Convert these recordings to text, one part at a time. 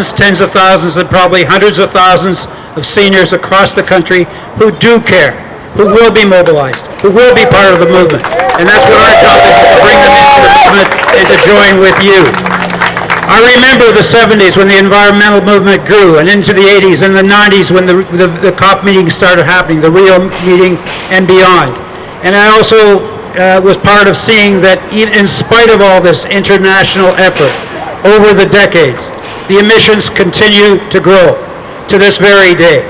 tens of thousands and probably hundreds of thousands of seniors across the country who do care, who will be mobilized, who will be part of the movement. And that's what our job is, to bring them into the movement and to join with you. I remember the 70s when the environmental movement grew, and into the 80s and the 90s when the COP meetings started happening, the Rio meeting and beyond. And I also was part of seeing that in spite of all this international effort over the decades, the emissions continue to grow to this very day.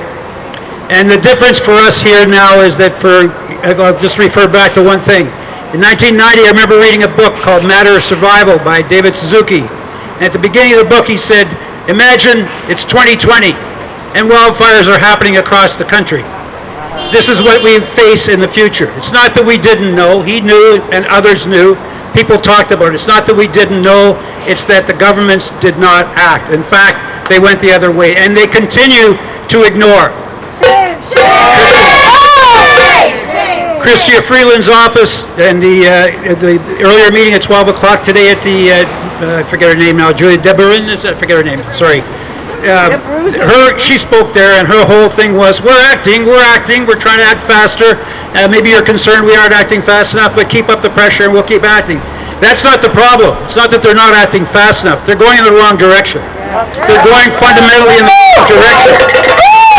And the difference for us here now is that I'll just refer back to one thing. In 1990, I remember reading a book called Matter of Survival by David Suzuki. And at the beginning of the book, he said, imagine it's 2020 and wildfires are happening across the country. This is what we face in the future. It's not that we didn't know. He knew and others knew. People talked about it. It's not that we didn't know. It's that the governments did not act. In fact, they went the other way. And they continue to ignore. Chrystia Freeland's office and the earlier meeting at 12 o'clock today at the, I forget her name now, Julia Deberin, I forget her name, sorry. She spoke there and her whole thing was, we're acting, we're trying to act faster. Maybe you're concerned we aren't acting fast enough, but keep up the pressure and we'll keep acting. That's not the problem. It's not that they're not acting fast enough. They're going in the wrong direction. They're going fundamentally in the wrong direction.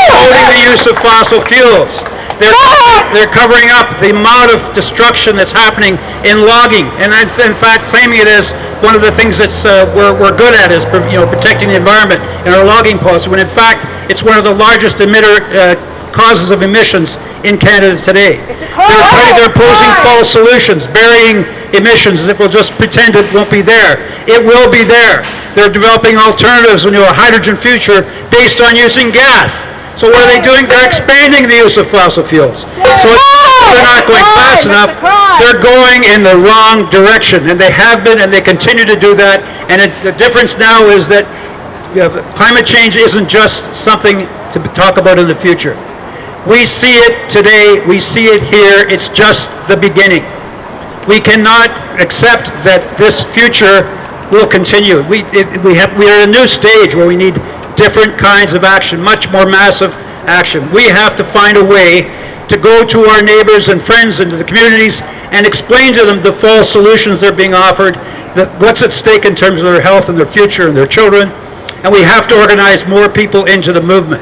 Promoting the use of fossil fuels. They're covering up the amount of destruction that's happening in logging, and in fact claiming it as one of the things that's we're good at is protecting the environment in our logging policy, when in fact it's one of the largest causes of emissions in Canada today. They're posing false solutions, burying emissions as if we'll just pretend it won't be there. It will be there. They're developing alternatives, a hydrogen future based on using gas. So what are they doing? They're expanding the use of fossil fuels. So they're not going fast enough. They're going in the wrong direction, and they have been, and they continue to do that. And the difference now is that climate change isn't just something to talk about in the future. We see it today. We see it here. It's just the beginning. We cannot accept that this future will continue. We are at a new stage where we need different kinds of action, much more massive action. We have to find a way to go to our neighbors and friends and to the communities and explain to them the false solutions they're being offered, what's at stake in terms of their health and their future and their children, and we have to organize more people into the movement.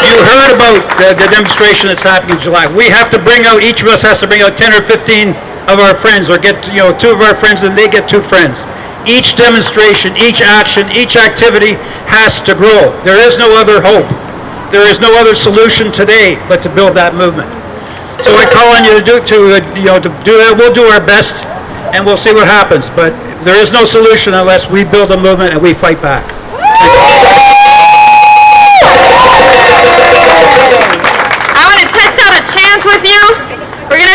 You heard about the demonstration that's happening in July. We have to bring out, each of us has to bring out 10 or 15 of our friends, or get 2 of our friends and they get 2 friends. Each demonstration, each action, each activity has to grow. There is no other hope. There is no other solution today but to build that movement. So I call on you to do that. We'll do our best, and we'll see what happens. But there is no solution unless we build a movement and we fight back.